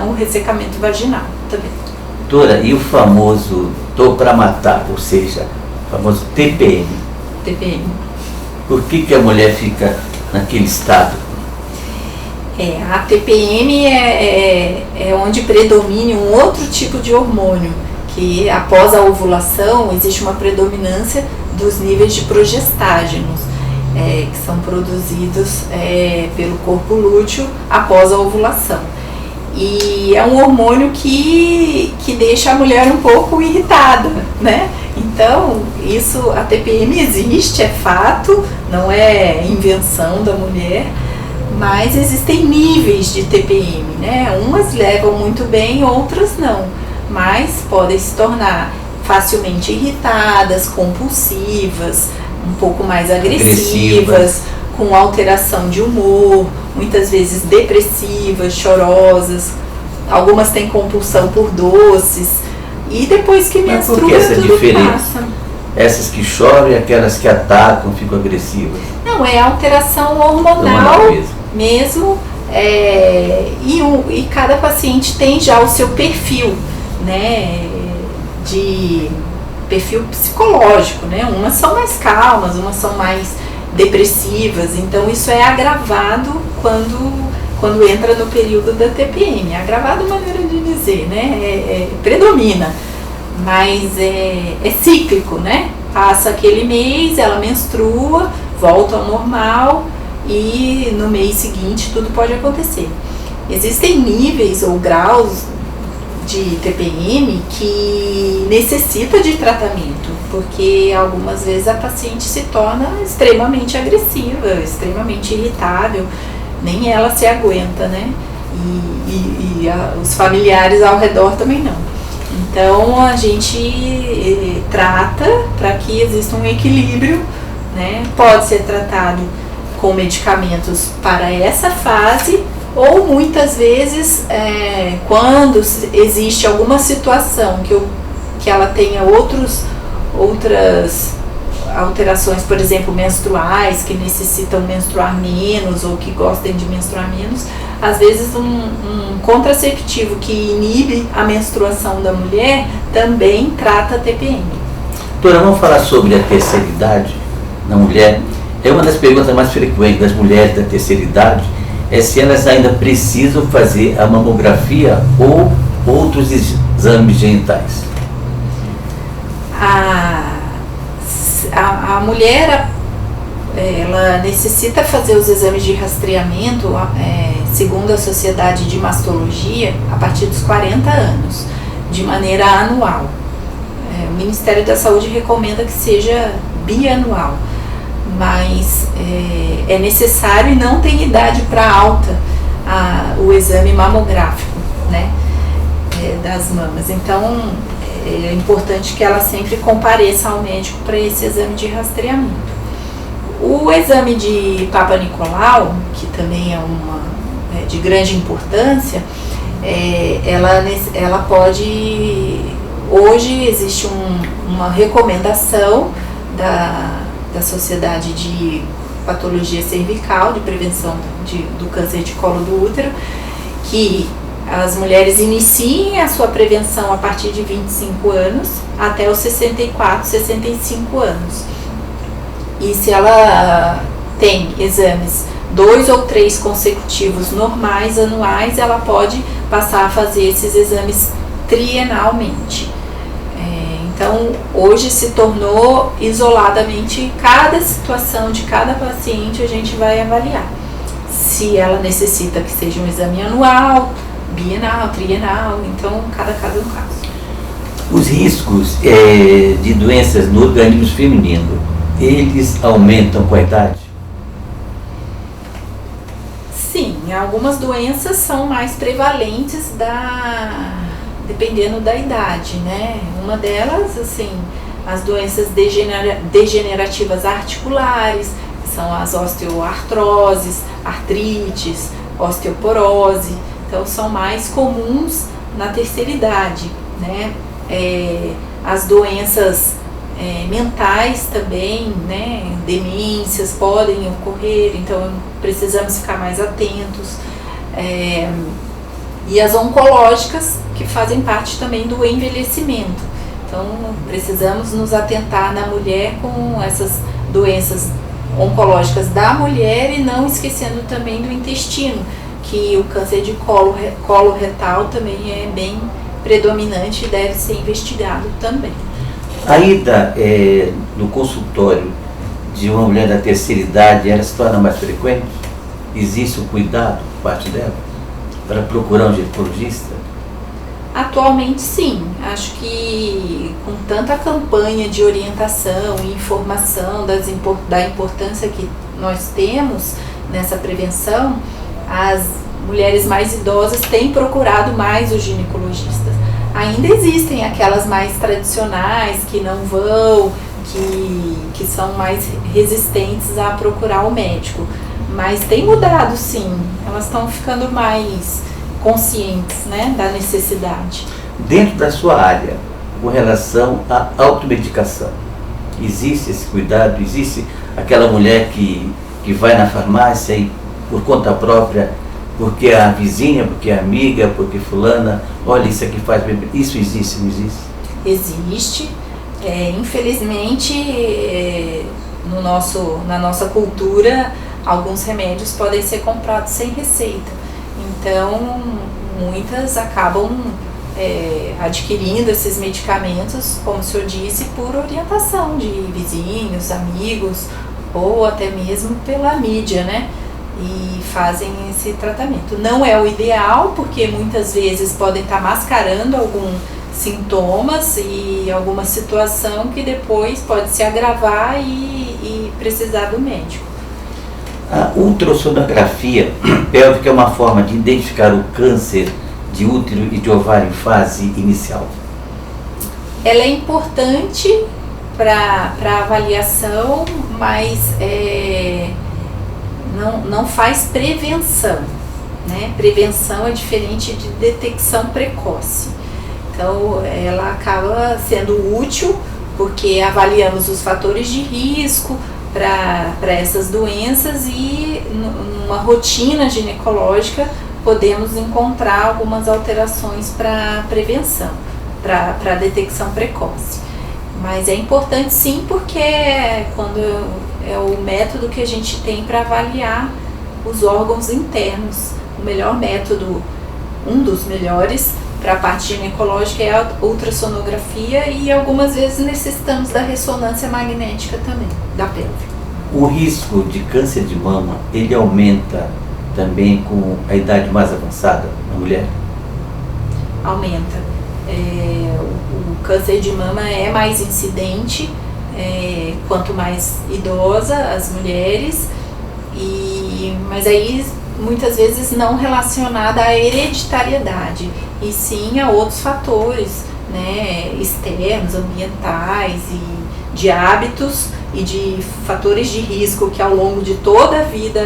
um ressecamento vaginal também. Doutora, e o famoso tô para matar, ou seja, o famoso TPM? TPM. Por que a mulher fica naquele estado? A TPM é onde predomina um outro tipo de hormônio, que após a ovulação existe uma predominância dos níveis de progestágenos, que são produzidos pelo corpo lúteo após a ovulação. E é um hormônio que deixa a mulher um pouco irritada, né? Então, a TPM existe, é fato, não é invenção da mulher, mas existem níveis de TPM, né? Umas levam muito bem, outras não, mas podem se tornar facilmente irritadas, compulsivas, um pouco mais agressivas, com alteração de humor, muitas vezes depressivas, chorosas, algumas têm compulsão por doces, e depois que menstrua tudo passa. Essas que choram e aquelas que atacam ficam agressivas? Não, é alteração hormonal mesmo, e cada paciente tem já o seu perfil, né, de perfil psicológico, né? Umas são mais calmas, umas são mais depressivas, então isso é agravado quando entra no período da TPM. Agravado, maneira de dizer, né? Predomina, mas é cíclico, né? Passa aquele mês, ela menstrua, volta ao normal e no mês seguinte tudo pode acontecer. Existem níveis ou graus de TPM que necessita de tratamento, porque algumas vezes a paciente se torna extremamente agressiva, extremamente irritável, nem ela se aguenta, né? E os familiares ao redor também não. Então a gente trata para que exista um equilíbrio né? Pode ser tratado com medicamentos para essa fase, ou muitas vezes, quando existe alguma situação que ela tenha outras alterações, por exemplo, menstruais, que necessitam menstruar menos ou que gostem de menstruar menos, às vezes um contraceptivo que inibe a menstruação da mulher também trata a TPM. Doutora, vamos falar sobre a terceira idade na mulher. É uma das perguntas mais frequentes das mulheres da terceira idade, é se elas ainda precisam fazer a mamografia ou outros exames genitais. A mulher, ela necessita fazer os exames de rastreamento, segundo a Sociedade de Mastologia, a partir dos 40 anos, de maneira anual. O Ministério da Saúde recomenda que seja bianual, mas é necessário e não tem idade para alta o exame mamográfico, né, das mamas. Então, é importante que ela sempre compareça ao médico para esse exame de rastreamento. O exame de Papa Nicolau, que também é de grande importância, ela pode... Hoje existe uma recomendação da Sociedade de Patologia Cervical, de Prevenção do Câncer de Colo do Útero, que as mulheres iniciem a sua prevenção a partir de 25 anos até os 64, 65 anos. E se ela tem exames 2 ou 3 consecutivos normais, anuais, ela pode passar a fazer esses exames trienalmente. Então, hoje se tornou isoladamente, cada situação de cada paciente a gente vai avaliar. Se ela necessita que seja um exame anual, bienal, trienal, então cada caso é um caso. Os riscos de doenças no organismo feminino, eles aumentam com a idade? Sim, algumas doenças são mais prevalentes dependendo da idade, né? Uma delas, assim, as doenças degenerativas articulares, que são as osteoartroses, artrites, osteoporose. Então, são mais comuns na terceira idade, né? As doenças mentais também, né? Demências podem ocorrer, então precisamos ficar mais atentos. E as oncológicas, que fazem parte também do envelhecimento. Então, precisamos nos atentar na mulher com essas doenças oncológicas da mulher e não esquecendo também do intestino, que o câncer de colo retal também é bem predominante e deve ser investigado também. A ida no consultório de uma mulher da terceira idade, ela se torna mais frequente? Existe um cuidado por parte dela para procurar um ginecologista? Atualmente sim, acho que com tanta campanha de orientação e informação da importância que nós temos nessa prevenção, as mulheres mais idosas têm procurado mais os ginecologistas. Ainda existem aquelas mais tradicionais que não vão, que são mais resistentes a procurar o médico, mas tem mudado sim, elas estão ficando mais conscientes, né, da necessidade. Dentro da sua área, com relação à automedicação, existe esse cuidado? Existe aquela mulher que vai na farmácia e por conta própria, porque é a vizinha, porque é amiga, porque fulana, olha, isso aqui faz bem. Isso existe, não existe? Existe. Infelizmente, na nossa cultura, alguns remédios podem ser comprados sem receita. Então, muitas acabam adquirindo esses medicamentos, como o senhor disse, por orientação de vizinhos, amigos, ou até mesmo pela mídia, né? E fazem esse tratamento. Não é o ideal, porque muitas vezes podem estar mascarando alguns sintomas e alguma situação que depois pode se agravar e precisar do médico. A ultrassonografia pélvica é uma forma de identificar o câncer de útero e de ovário em fase inicial? Ela é importante para avaliação, mas não faz prevenção, né? Prevenção é diferente de detecção precoce. Então, ela acaba sendo útil porque avaliamos os fatores de risco para essas doenças e numa rotina ginecológica podemos encontrar algumas alterações para prevenção, para detecção precoce. Mas é importante sim, porque quando é o método que a gente tem para avaliar os órgãos internos. O melhor método, um dos melhores para a parte ginecológica é a ultrassonografia e algumas vezes necessitamos da ressonância magnética também, da pelve. O risco de câncer de mama, ele aumenta também com a idade mais avançada na mulher? Aumenta. O câncer de mama é mais incidente quanto mais idosa as mulheres, mas aí muitas vezes não relacionada à hereditariedade, e sim a outros fatores, né, externos, ambientais e de hábitos e de fatores de risco que ao longo de toda a vida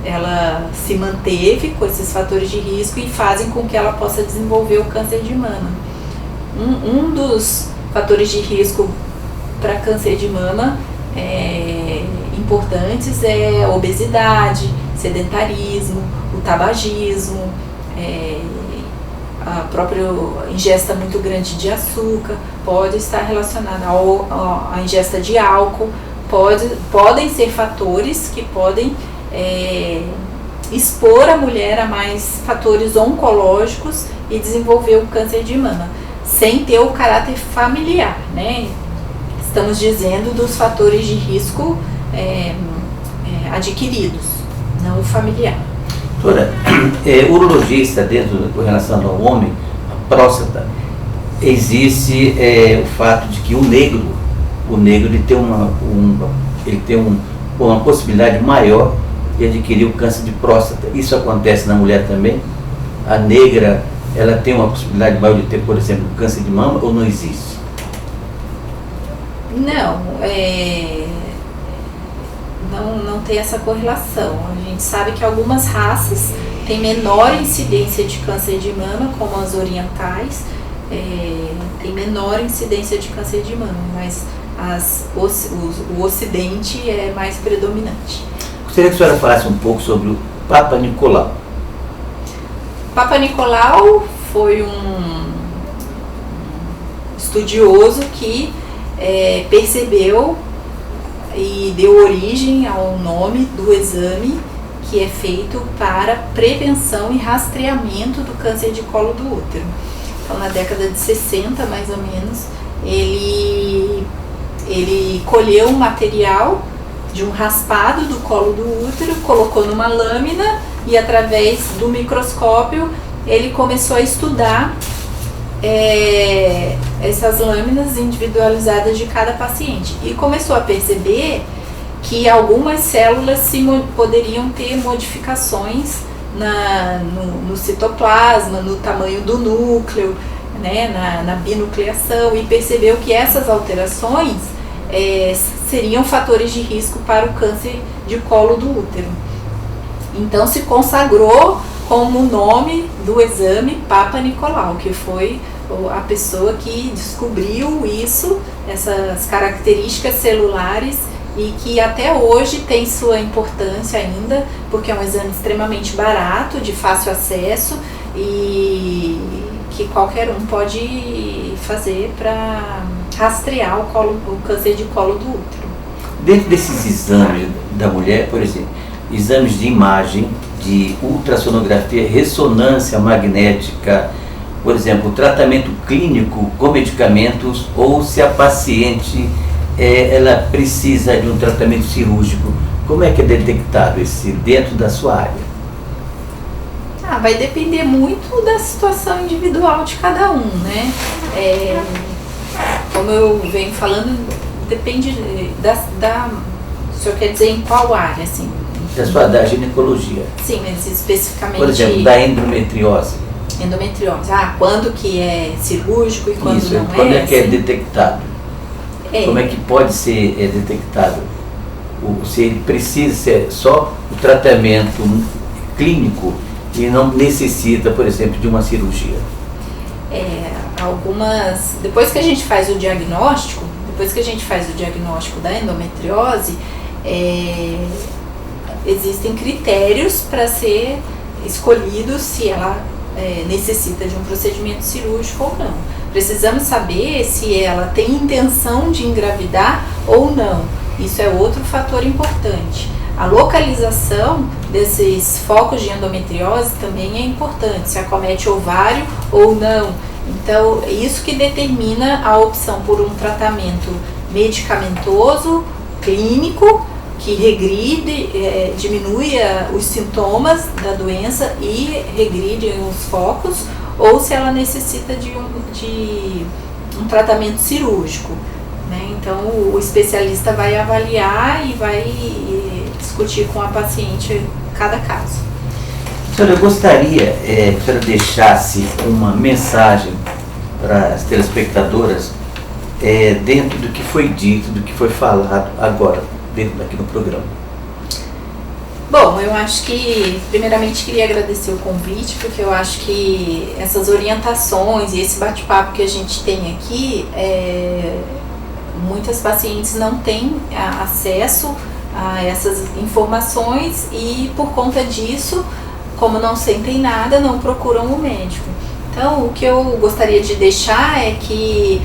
ela se manteve com esses fatores de risco e fazem com que ela possa desenvolver o câncer de mama. Um dos fatores de risco para câncer de mama importantes é a obesidade, sedentarismo, o tabagismo, a própria ingesta muito grande de açúcar pode estar relacionada à ingesta de álcool, podem ser fatores que podem expor a mulher a mais fatores oncológicos e desenvolver o câncer de mama, sem ter o caráter familiar, né? Estamos dizendo dos fatores de risco adquiridos, não o familiar. Doutora, urologista, dentro com relação ao homem, a próstata, existe o fato de que o negro ele tem uma possibilidade maior de adquirir o câncer de próstata. Isso acontece na mulher também? A negra, ela tem uma possibilidade maior de ter, por exemplo, câncer de mama ou não existe? Não tem essa correlação. A gente sabe que algumas raças têm menor incidência de câncer de mama, como as orientais, tem menor incidência de câncer de mama, mas o ocidente é mais predominante. Gostaria que a senhora falasse um pouco sobre o Papa Nicolau. Papa Nicolau foi um estudioso que percebeu e deu origem ao nome do exame que é feito para prevenção e rastreamento do câncer de colo do útero. Então, na década de 60, mais ou menos, ele colheu um material de um raspado do colo do útero, colocou numa lâmina e, através do microscópio, ele começou a estudar essas lâminas individualizadas de cada paciente e começou a perceber que algumas células poderiam ter modificações no citoplasma, no tamanho do núcleo, né, na binucleação, e percebeu que essas alterações seriam fatores de risco para o câncer de colo do útero. Então se consagrou como o nome do exame Papa Nicolau, que foi a pessoa que descobriu isso, essas características celulares, e que até hoje tem sua importância ainda, porque é um exame extremamente barato, de fácil acesso e que qualquer um pode fazer para rastrear o câncer de colo do útero. Dentro desses exames da mulher, por exemplo, exames de imagem, de ultrassonografia, ressonância magnética, por exemplo, tratamento clínico com medicamentos, ou se a paciente ela precisa de um tratamento cirúrgico, como é que é detectado esse dentro da sua área? Vai depender muito da situação individual de cada um, né? Como eu venho falando, depende o senhor quer dizer em qual área, assim? Da ginecologia. Sim, mas especificamente... Por exemplo, da endometriose. Endometriose. Quando que é cirúrgico e quando não é? Quando é que é detectado? Como é que pode ser detectado? Se ele precisa ser só o tratamento clínico e não necessita, por exemplo, de uma cirurgia? Depois que a gente faz o diagnóstico, da endometriose, existem critérios para ser escolhido se ela necessita de um procedimento cirúrgico ou não. Precisamos saber se ela tem intenção de engravidar ou não. Isso é outro fator importante. A localização desses focos de endometriose também é importante, se acomete ovário ou não. Então, isso que determina a opção por um tratamento medicamentoso, clínico, que regride, diminui os sintomas da doença e regride os focos, ou se ela necessita de um tratamento cirúrgico. Né? Então, o especialista vai avaliar e vai discutir com a paciente cada caso. Senhora, eu gostaria que a senhora deixasse uma mensagem para as telespectadoras dentro do que foi dito, do que foi falado agora, dentro daqui no programa. Bom, eu acho que, primeiramente, queria agradecer o convite, porque eu acho que essas orientações e esse bate-papo que a gente tem aqui, muitas pacientes não têm acesso a essas informações e, por conta disso, como não sentem nada, não procuram o médico. Então, o que eu gostaria de deixar é que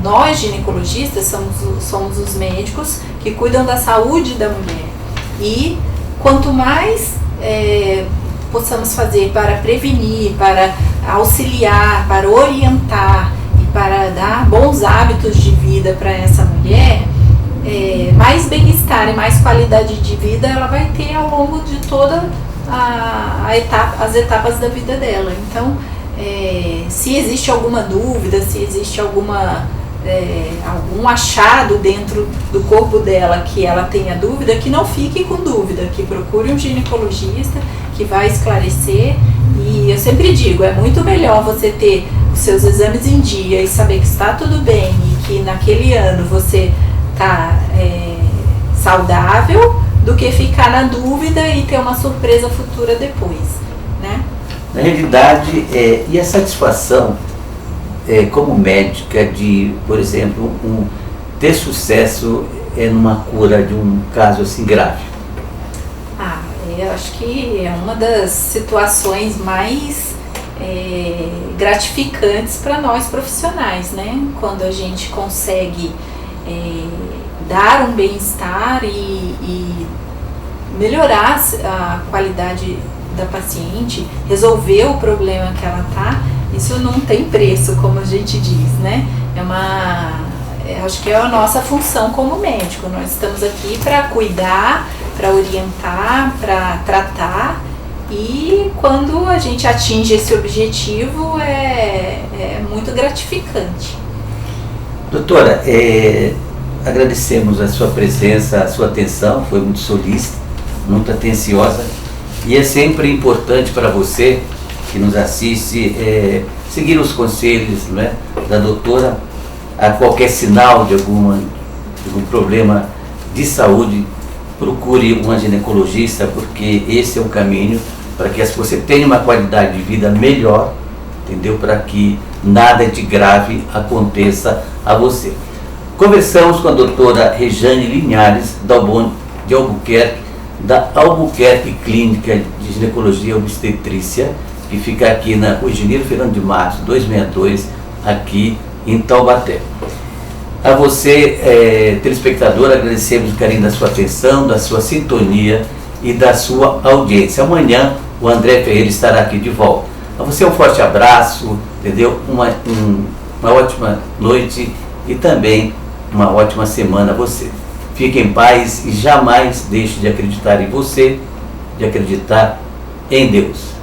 nós, ginecologistas, somos os médicos que cuidam da saúde da mulher. E quanto mais possamos fazer para prevenir, para auxiliar, para orientar e para dar bons hábitos de vida para essa mulher, mais bem-estar e mais qualidade de vida ela vai ter ao longo de toda as etapas da vida dela. Então, se existe alguma dúvida, se existe algum achado dentro do corpo dela que ela tenha dúvida, que não fique com dúvida, que procure um ginecologista que vai esclarecer. E eu sempre digo, é muito melhor você ter os seus exames em dia e saber que está tudo bem e que naquele ano você está saudável, do que ficar na dúvida e ter uma surpresa futura depois, né? Na realidade, e a satisfação como médica de, por exemplo, ter sucesso numa cura de um caso assim grave? Eu acho que é uma das situações mais gratificantes para nós profissionais, né? Quando a gente consegue dar um bem-estar e melhorar a qualidade da paciente, resolver o problema que ela está, isso não tem preço, como a gente diz, né? Acho que é a nossa função como médico. Nós estamos aqui para cuidar, para orientar, para tratar, e quando a gente atinge esse objetivo é muito gratificante. Doutora, agradecemos a sua presença, a sua atenção, foi muito solícita, muito atenciosa, e é sempre importante para você que nos assiste seguir os conselhos, né, da doutora. A qualquer sinal de algum problema de saúde, procure uma ginecologista, porque esse é o caminho para que você tenha uma qualidade de vida melhor, entendeu? Para que nada de grave aconteça a você. Conversamos com a doutora Rejane Linhares, da Alboni de Albuquerque, da Albuquerque Clínica de Ginecologia e Obstetrícia, que fica aqui na Engenheiro Fernando de Matos, 262, aqui em Taubaté. A você, telespectador, agradecemos o carinho da sua atenção, da sua sintonia e da sua audiência. Amanhã o André Ferreira estará aqui de volta. A você um forte abraço, entendeu? Uma ótima noite e também uma ótima semana a você. Fique em paz e jamais deixe de acreditar em você, de acreditar em Deus.